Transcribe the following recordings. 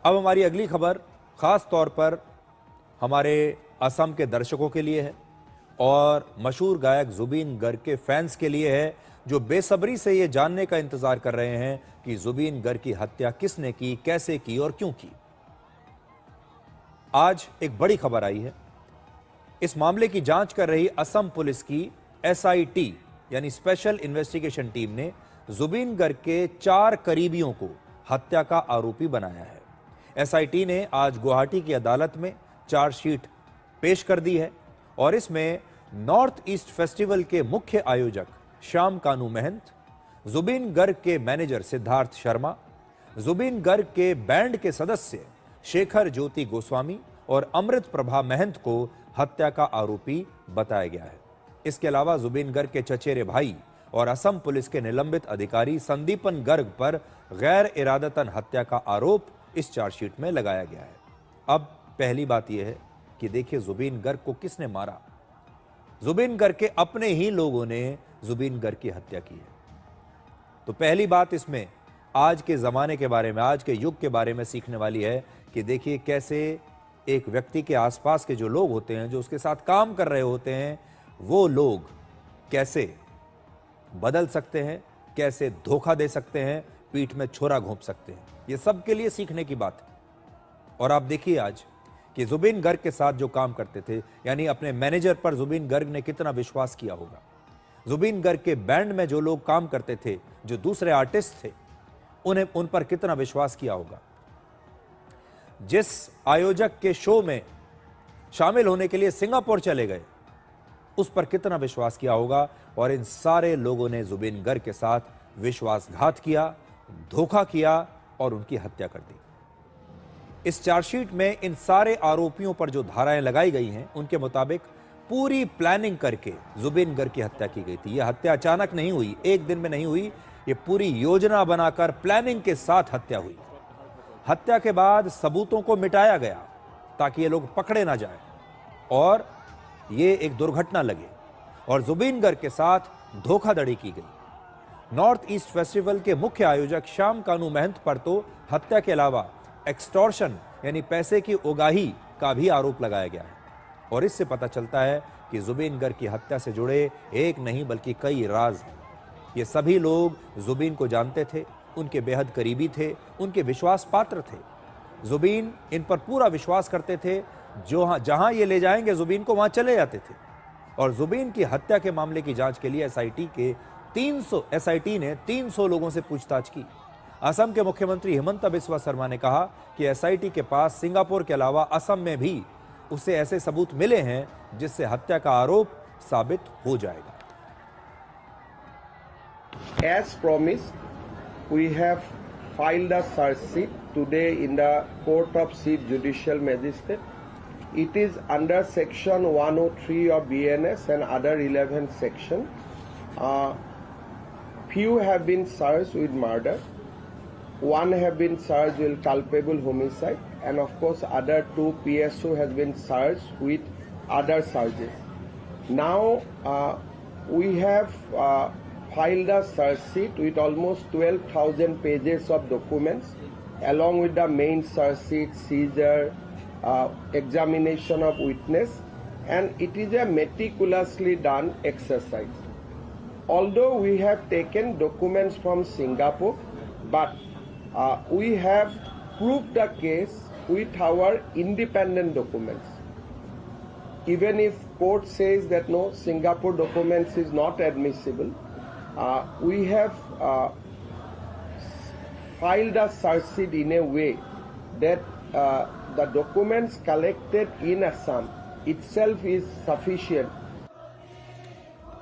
अब हमारी अगली खबर खास तौर पर हमारे असम के दर्शकों के लिए है और मशहूर गायक जुबीन गर्ग के फैंस के लिए है, जो बेसब्री से ये जानने का इंतजार कर रहे हैं कि जुबीन गर्ग की हत्या किसने की, कैसे की और क्यों की। आज एक बड़ी खबर आई है। इस मामले की जांच कर रही असम पुलिस की SIT यानी स्पेशल इन्वेस्टिगेशन टीम ने जुबीन गर्ग के 4 करीबियों को हत्या का आरोपी बनाया है। SIT ने आज गुवाहाटी की अदालत में चार्जशीट पेश कर दी है और इसमें नॉर्थ ईस्ट फेस्टिवल के मुख्य आयोजक श्याम कानू महंत, जुबीन गर्ग के मैनेजर सिद्धार्थ शर्मा, जुबीन गर्ग के बैंड के सदस्य शेखर ज्योति गोस्वामी और अमृत प्रभा महंत को हत्या का आरोपी बताया गया है। इसके अलावा जुबीन गर्ग के चचेरे भाई और असम पुलिस के निलंबित अधिकारी संदीपन गर्ग पर गैर इरादतन हत्या का आरोप इस चार्जशीट में लगाया गया है। अब पहली बात यह है कि देखिए जुबीन गर्ग को किसने मारा। जुबीन गर्ग के अपने ही लोगों ने जुबीन गर्ग की हत्या की है। तो पहली बात इसमें आज के जमाने के बारे में, आज के युग के बारे में सीखने वाली है कि देखिए कैसे एक व्यक्ति के आसपास के जो लोग होते हैं, जो उसके साथ काम कर रहे होते हैं, वो लोग कैसे बदल सकते हैं, कैसे धोखा दे सकते हैं, पीठ में छोरा घोंप सकते हैं। ये सबके लिए सीखने की बात है। और आप देखिए आज कि जुबीन गर्ग के साथ जो काम करते थे, यानी अपने मैनेजर पर जुबीन गर्ग ने कितना विश्वास किया होगा। जुबीन गर्ग के बैंड में जो लोग काम करते थे, जो दूसरे आर्टिस्ट थे, उन पर कितना विश्वास किया होगा। जिस आयोजक के शो में शामिल होने के लिए सिंगापुर चले गए, उस पर कितना विश्वास किया होगा। और इन सारे लोगों ने जुबीन गर्ग के साथ विश्वासघात किया, धोखा किया और उनकी हत्या कर दी। इस चार्जशीट में इन सारे आरोपियों पर जो धाराएं लगाई गई हैं, उनके मुताबिक पूरी प्लानिंग करके जुबीन गर्ग की हत्या की गई थी। यह हत्या अचानक नहीं हुई, एक दिन में नहीं हुई, यह पूरी योजना बनाकर प्लानिंग के साथ हत्या हुई। हत्या के बाद सबूतों को मिटाया गया ताकि ये लोग पकड़े ना जाए और ये एक दुर्घटना लगे। और जुबीन गर्ग के साथ धोखाधड़ी की गई। नॉर्थ ईस्ट फेस्टिवल के मुख्य आयोजक श्याम कानू महंत पर तो हत्या के अलावा एक्सटॉर्शन यानी पैसे की उगाही का भी आरोप लगाया गया है। और इससे पता चलता है कि जुबीन गर्ग की हत्या से जुड़े एक नहीं बल्कि कई राज हैं। ये सभी लोग जुबीन को जानते थे, उनके बेहद करीबी थे, उनके विश्वास पात्र थे। जुबीन इन पर पूरा विश्वास करते थे, जो जहां ये ले जाएंगे जुबीन को वहां चले जाते थे। और जुबीन की हत्या के मामले की जांच के लिए SIT ने 300 लोगों से पूछताछ की। असम के मुख्यमंत्री हिमंत बिस्वा शर्मा ने कहा कि SIT के पास सिंगापुर के अलावा असम में भी उसे ऐसे सबूत मिले हैं जिससे हत्या का आरोप साबित हो जाएगा। As promised, we have filed a charge sheet today in the Court of Chief Judicial Magistrate. It is under section 103 of BNS and other relevant sections. Few have been charged with murder. One have been charged with culpable homicide, and of course other 2 PSO has been charged with other charges. Now we have filed a charge sheet with almost 12,000 pages of documents, along with the main charge sheet, seizure, examination of witness, and it is a meticulously done exercise. Although we have taken documents from Singapore, but we have proved the case with our independent documents. Even if court says that no, Singapore documents is not admissible, we have filed a charge sheet in a way that the documents collected in Assam itself is sufficient.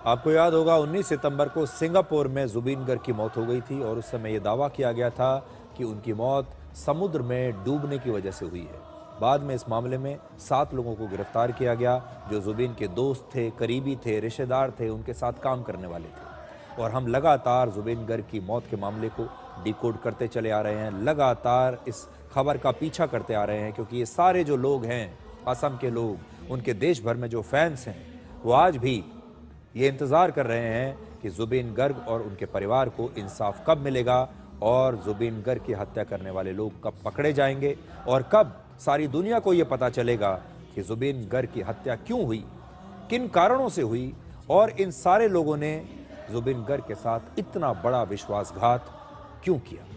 आपको याद होगा 19 सितंबर को Singapore में जुबीन गर्ग की मौत हो गई थी और उस समय यह दावा किया गया था कि उनकी मौत समुद्र में डूबने की वजह से हुई है। बाद में इस मामले में 7 लोगों को गिरफ्तार किया गया जो जुबीन के दोस्त थे, करीबी थे, रिश्तेदार थे, उनके साथ काम करने वाले थे। और हम लगातार जुबीन गर्ग की मौत के मामले को डिकोड करते चले आ रहे हैं, लगातार इस खबर का पीछा करते आ रहे हैं, क्योंकि ये सारे जो लोग हैं, असम के लोग, उनके देश भर में जो फैंस हैं, वो आज भी ये इंतज़ार कर रहे हैं कि जुबीन गर्ग और उनके परिवार को इंसाफ कब मिलेगा और जुबीन गर्ग की हत्या करने वाले लोग कब पकड़े जाएंगे और कब सारी दुनिया को यह पता चलेगा कि जुबीन गर्ग की हत्या क्यों हुई, किन कारणों से हुई और इन सारे लोगों ने जुबीन गर्ग के साथ इतना बड़ा विश्वासघात क्यों किया।